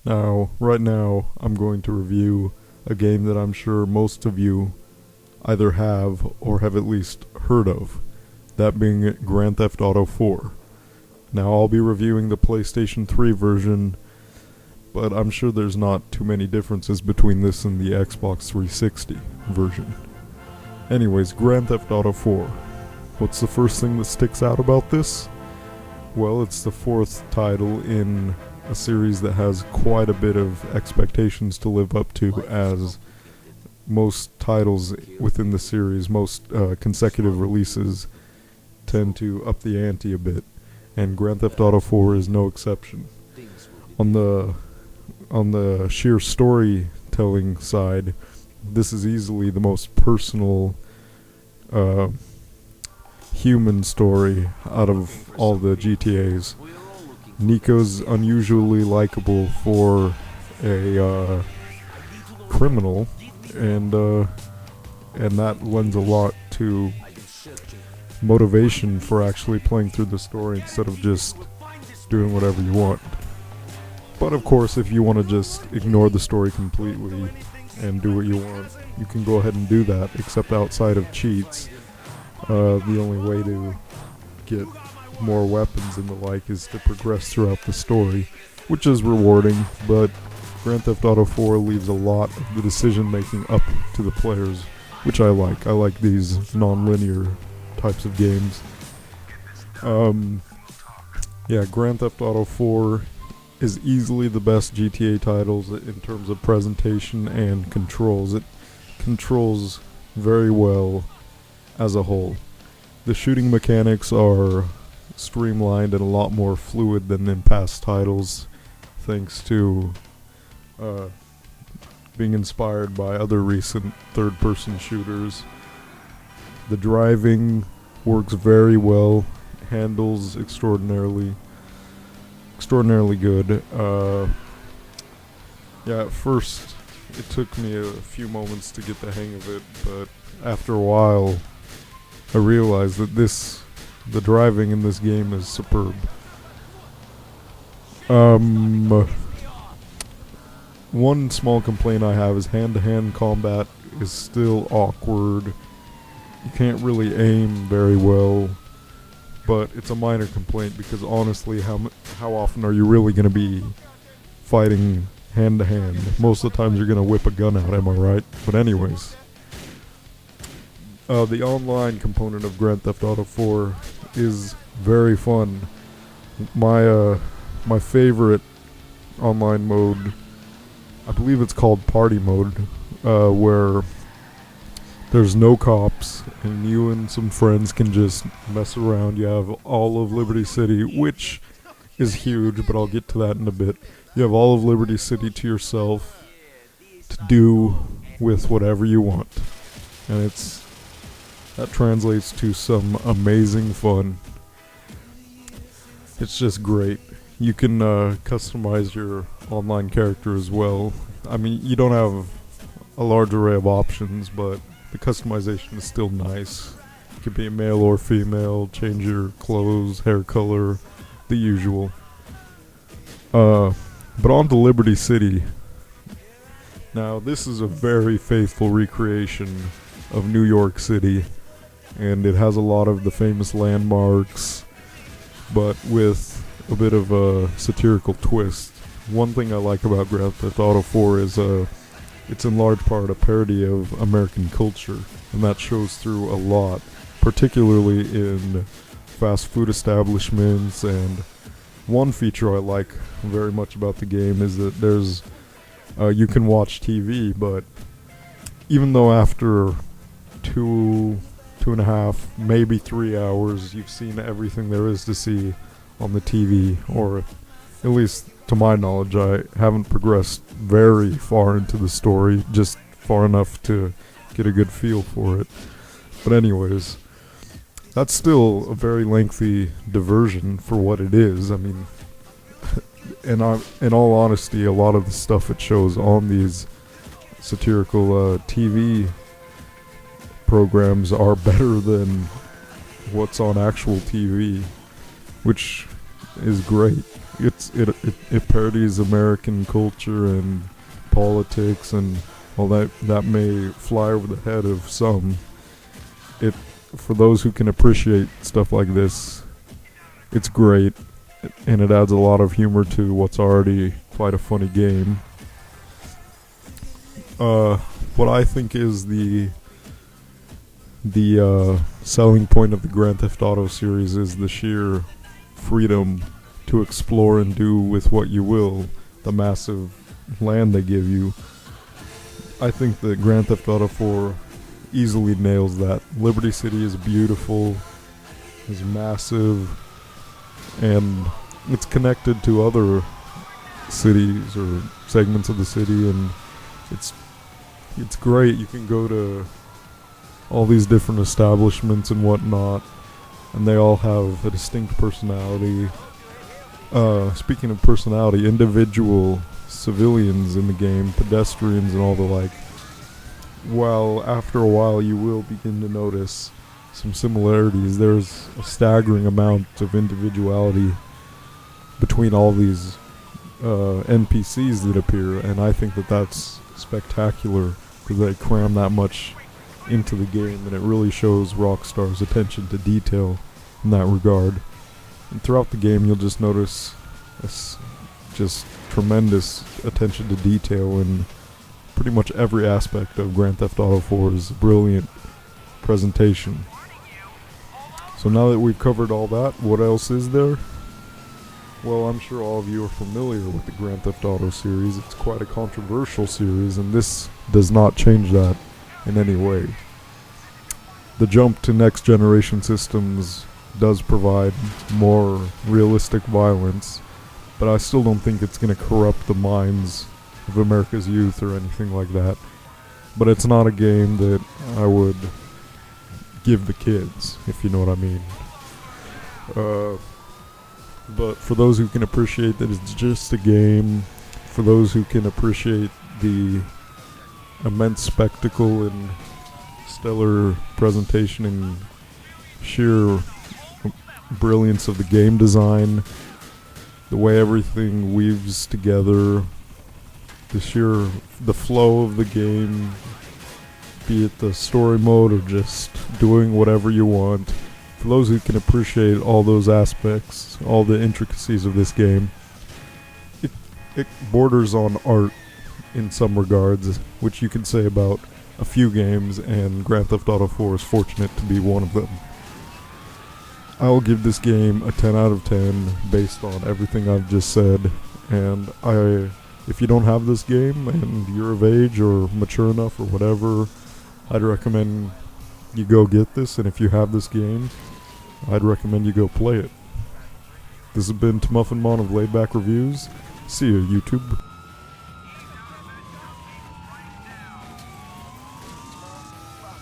Now, right now, I'm going to review a game that I'm sure most of you either have or have at least heard of, that being Grand Theft Auto 4. Now, I'll be reviewing the PlayStation 3 version, but I'm sure there's not too many differences between this and the Xbox 360 version. Anyways, Grand Theft Auto 4. What's the first thing that sticks out about this? Well, it's the fourth title in a series that has quite a bit of expectations to live up to, as most titles within the series, most consecutive releases tend to up the ante a bit, and Grand Theft Auto 4 is no exception. On the sheer storytelling side, this is easily the most personal human story out of all the GTAs. Nico's unusually likable for a criminal, and that lends a lot to motivation for actually playing through the story instead of just doing whatever you want. But of course, if you want to just ignore the story completely and do what you want, you can go ahead and do that, except outside of cheats. The only way to get more weapons and the like is to progress throughout the story, which is rewarding, but Grand Theft Auto 4 leaves a lot of the decision making up to the players, which I like. I like these non-linear types of games. Grand Theft Auto 4 is easily the best GTA titles in terms of presentation and controls. It controls very well as a whole. The shooting mechanics are streamlined and a lot more fluid than in past titles, thanks to being inspired by other recent third-person shooters. The driving works very well, handles extraordinarily good. At first it took me a few moments to get the hang of it, but after a while I realized that the driving in this game is superb. One small complaint I have is hand-to-hand combat is still awkward. You can't really aim very well, but it's a minor complaint because honestly, how often are you really going to be fighting hand-to-hand? Most of the times you're going to whip a gun out, am I right? But anyways, the online component of Grand Theft Auto 4 is very fun. My favorite online mode, I believe it's called Party Mode, where there's no cops and you and some friends can just mess around. You have all of Liberty City, which is huge, but I'll get to that in a bit. You have all of Liberty City to yourself to do with whatever you want, and that translates to some amazing fun. It's just great. You can customize your online character as well. I mean, you don't have a large array of options, but the customization is still nice. You can be a male or female, change your clothes, hair color, the usual. But on to Liberty City. Now, this is a very faithful recreation of New York City, and it has a lot of the famous landmarks, but with a bit of a satirical twist. One thing I like about Grand Theft Auto 4 is it's in large part a parody of American culture, and that shows through a lot, particularly in fast food establishments. And one feature I like very much about the game is that there's you can watch TV, but even though after 2.5, maybe 3 hours, you've seen everything there is to see on the TV, or at least to my knowledge, I haven't progressed very far into the story, just far enough to get a good feel for it. But anyways, that's still a very lengthy diversion for what it is. I mean, in all honesty, a lot of the stuff it shows on these satirical TV programs are better than what's on actual TV, which is great. It parodies American culture and politics and all that may fly over the head of some. It For those who can appreciate stuff like this, it's great, and it adds a lot of humor to what's already quite a funny game. What I think is the selling point of the Grand Theft Auto series is the sheer freedom to explore and do with what you will, the massive land they give you. I think that Grand Theft Auto 4 easily nails that. Liberty City is beautiful, is massive, and it's connected to other cities or segments of the city, and it's great. You can go to all these different establishments and whatnot, and they all have a distinct personality. Speaking of personality, individual civilians in the game, pedestrians and all the like, while after a while you will begin to notice some similarities, there's a staggering amount of individuality between all these NPCs that appear, and I think that that's spectacular because they cram that much into the game, and it really shows Rockstar's attention to detail in that regard. And throughout the game you'll just notice this just tremendous attention to detail in pretty much every aspect of Grand Theft Auto 4's brilliant presentation. So now that we've covered all that, what else is there? Well, I'm sure all of you are familiar with the Grand Theft Auto series. It's quite a controversial series, and this does not change that in any way. The jump to next generation systems does provide more realistic violence, but I still don't think it's going to corrupt the minds of America's youth or anything like that. But it's not a game that I would give the kids, if you know what I mean. But for those who can appreciate that it's just a game, for those who can appreciate the immense spectacle and stellar presentation and sheer brilliance of the game design, the way everything weaves together, the flow of the game, be it the story mode or just doing whatever you want. For those who can appreciate all those aspects, all the intricacies of this game, it borders on art in some regards, which you can say about a few games, and Grand Theft Auto 4 is fortunate to be one of them. I will give this game a 10 out of 10 based on everything I've just said, and if you don't have this game and you're of age or mature enough or whatever, I'd recommend you go get this, and if you have this game, I'd recommend you go play it. This has been Muffin Mon of Laidback Reviews. See you, YouTube.